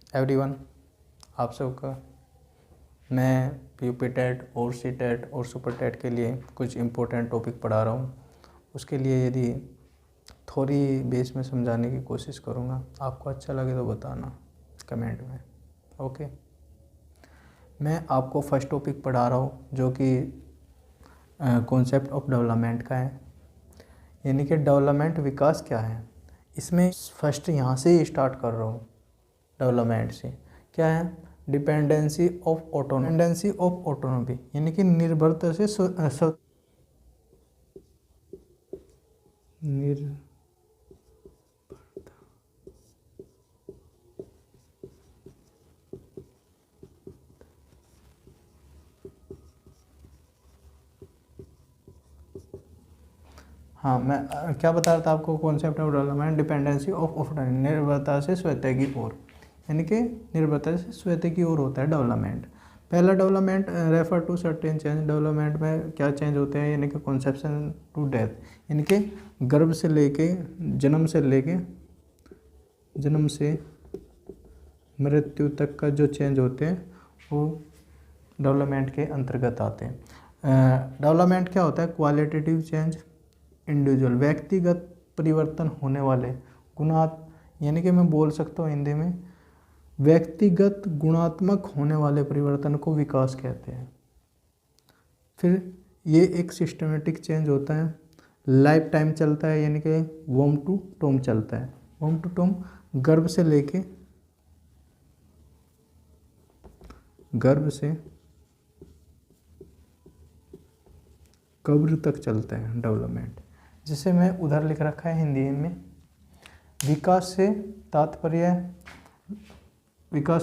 Everyone, आप सबका मैं यूपी टेट और सी टेट और सुपर टेट के लिए कुछ इम्पोर्टेंट टॉपिक पढ़ा रहा हूँ। उसके लिए यदि थोड़ी बेस में समझाने की कोशिश करूँगा, आपको अच्छा लगे तो बताना कमेंट में। ओके, मैं आपको फर्स्ट टॉपिक पढ़ा रहा हूँ जो कि कॉन्सेप्ट ऑफ डेवलपमेंट का है, यानी कि डेवलपमेंट विकास क्या है। इसमें फर्स्ट यहाँ से ही स्टार्ट कर रहा हूँ। डेवलपमेंट से क्या है? डिपेंडेंसी ऑफ ऑटोनॉमी, यानी कि निर्भरता से हाँ, मैं क्या बता रहा था आपको? Concept of development, dependency of autonomy, निर्भरता से स्वायत्ता की ओर, यानी कि निर्भरता से स्वायत्ता की ओर होता है डेवलपमेंट। पहला development refer to certain change. Development में क्या चेंज होते हैं? यानी कि कॉन्सेप्शन टू डेथ, यानी कि गर्भ से लेके जन्म से मृत्यु तक का जो चेंज होते हैं वो डेवलपमेंट के अंतर्गत आते हैं। डेवलपमेंट क्या होता है? क्वालिटेटिव चेंज, इंडिविजुअल व्यक्तिगत परिवर्तन होने वाले यानी कि मैं बोल सकता हूँ हिंदी में, व्यक्तिगत गुणात्मक होने वाले परिवर्तन को विकास कहते हैं। फिर ये एक सिस्टमेटिक चेंज होता है, लाइफ टाइम चलता है, यानी कि वोम टू टोम चलता है। वोम टू टोम गर्भ से कब्र तक चलता है डेवलपमेंट। जिसे मैं उधर लिख रखा है हिंदी में, विकास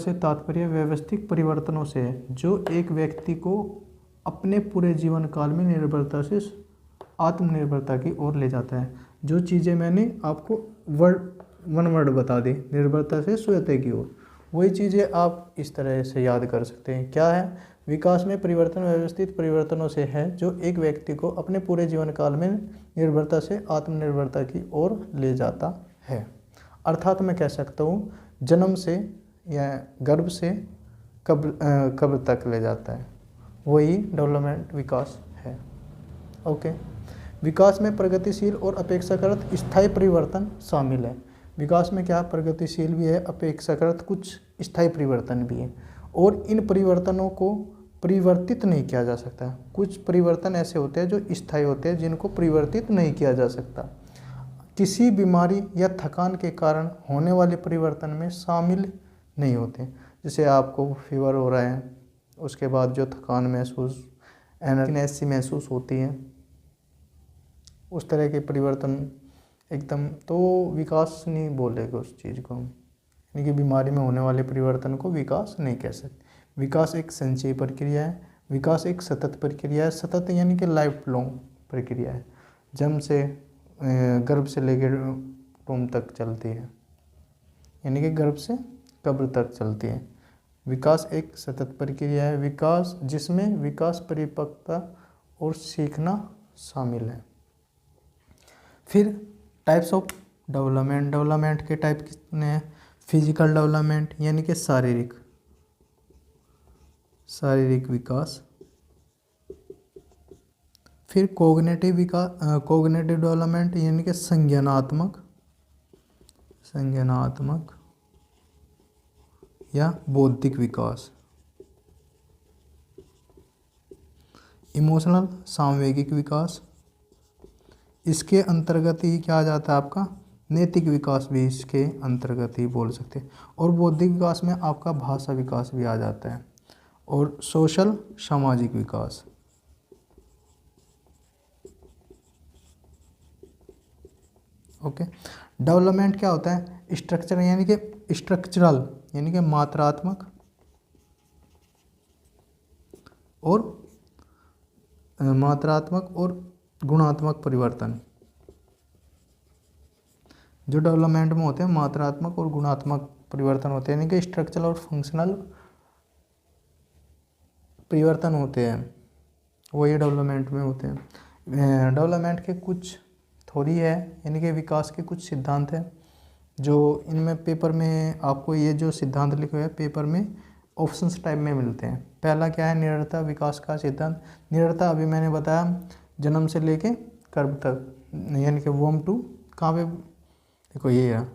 से तात्पर्य व्यवस्थित परिवर्तनों से है जो एक व्यक्ति को अपने पूरे जीवन काल में निर्भरता से आत्मनिर्भरता की ओर ले जाता है। जो चीज़ें मैंने आपको वन वर्ड बता दी, निर्भरता से स्वायत्ता की ओर, वही चीज़ें आप इस तरह से याद कर सकते हैं। क्या है? विकास में परिवर्तन व्यवस्थित परिवर्तनों से है जो एक व्यक्ति को अपने पूरे जीवन काल में निर्भरता से आत्मनिर्भरता की ओर ले जाता है। अर्थात मैं कह सकता हूँ जन्म से या गर्भ से कब्र तक ले जाता है, वही डेवलपमेंट विकास है। ओके, विकास में प्रगतिशील और अपेक्षाकृत स्थायी परिवर्तन शामिल है। विकास में क्या? प्रगतिशील भी है, अपेक्षाकृत कुछ स्थायी परिवर्तन भी है, और इन परिवर्तनों को परिवर्तित नहीं किया जा सकता। कुछ परिवर्तन ऐसे होते हैं जो स्थायी होते हैं, जिनको परिवर्तित नहीं किया जा सकता। किसी बीमारी या थकान के कारण होने वाले परिवर्तन में शामिल नहीं होते। जैसे आपको फीवर हो रहा है, उसके बाद जो थकान महसूस, एनर्जी महसूस होती है, उस तरह के परिवर्तन एकदम तो विकास नहीं बोलेगा उस चीज़ को, यानी कि बीमारी में होने वाले परिवर्तन को विकास नहीं कह सकते। विकास एक संचयी प्रक्रिया है, विकास एक सतत प्रक्रिया है। सतत यानी कि लाइफ लॉन्ग प्रक्रिया है, जन्म से गर्भ से लेकर टोम तक चलती है, यानी कि गर्भ से कब्र तक चलती है। विकास एक सतत प्रक्रिया है, विकास जिसमें विकास, परिपक्वता और सीखना शामिल है। फिर टाइप्स ऑफ डेवलपमेंट। डेवलपमेंट के टाइप कितने हैं? फिजिकल डेवलपमेंट, यानी कि शारीरिक विकास। फिर कोग्निटिव डेवलपमेंट, यानी कि संज्ञानात्मक या बौद्धिक विकास। इमोशनल, सामवेगिक विकास। इसके अंतर्गत ही क्या आ जाता है आपका? नैतिक विकास भी इसके अंतर्गत ही बोल सकते हैं। और बौद्धिक विकास में आपका भाषा विकास भी आ जाता है, और सोशल, सामाजिक विकास। ओके, डेवलपमेंट क्या होता है? स्ट्रक्चर, यानी कि स्ट्रक्चरल, यानी कि मात्रात्मक और गुणात्मक परिवर्तन। जो डेवलपमेंट में होते हैं मात्रात्मक और गुणात्मक परिवर्तन होते हैं, यानी कि स्ट्रक्चरल और फंक्शनल परिवर्तन होते हैं, वही डेवलपमेंट में होते हैं। डेवलपमेंट के कुछ थ्योरी है, यानी कि विकास के कुछ सिद्धांत हैं। जो इनमें पेपर में आपको ये जो सिद्धांत लिखे हुए हैं पेपर में ऑप्शंस टाइप में मिलते हैं। पहला क्या है, निरंतरता विकास का सिद्धांत। निरंतरता अभी मैंने बताया जन्म से लेके गर्भ तक, यानी कि वोम टू कहाँ पे, देखो ये है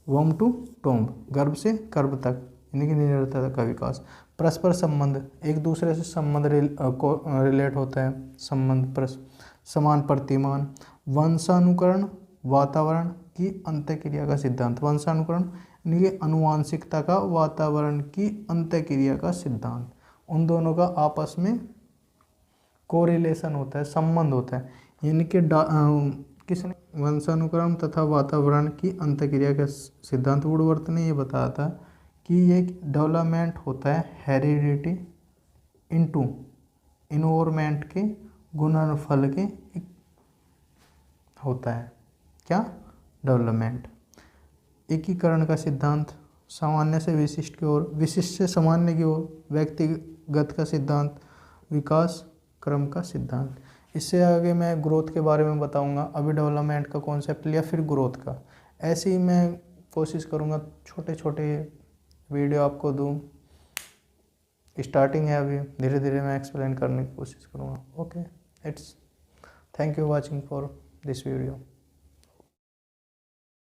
वोम टू टोम्ब, गर्भ से गर्भ तक, यानी कि निरंतरता का विकास। परस्पर संबंध, एक दूसरे से संबंध रिलेट होता है, संबंध समान प्रतिमान। वंशानुकरण, वातावरण की अंतःक्रिया का सिद्धांत। वंशानुकरण यानी कि आनुवांशिकता का, वातावरण की अंतःक्रिया का सिद्धांत। उन दोनों का आपस में कोरिलेशन होता है, संबंध होता है, यानी कि किसने, वंशानुक्रम तथा वातावरण की अंतःक्रिया का सिद्धांत। वुडवर्थ ने ये बताया था कि ये डेवलपमेंट होता है हेरिडिटी इनटू इन्वायरमेंट के गुणनफल के होता है, क्या, डेवलपमेंट। एकीकरण का सिद्धांत, सामान्य से विशिष्ट की ओर, विशिष्ट से सामान्य की ओर, व्यक्तिगत का सिद्धांत, विकास क्रम का सिद्धांत। इससे आगे मैं ग्रोथ के बारे में बताऊंगा, अभी डेवलपमेंट का कॉन्सेप्ट लिया, फिर ग्रोथ का। ऐसे ही मैं कोशिश करूंगा छोटे छोटे वीडियो आपको दूं, स्टार्टिंग है अभी, धीरे धीरे मैं एक्सप्लेन करने की कोशिश करूंगा। Okay, it's thank you watching for this video.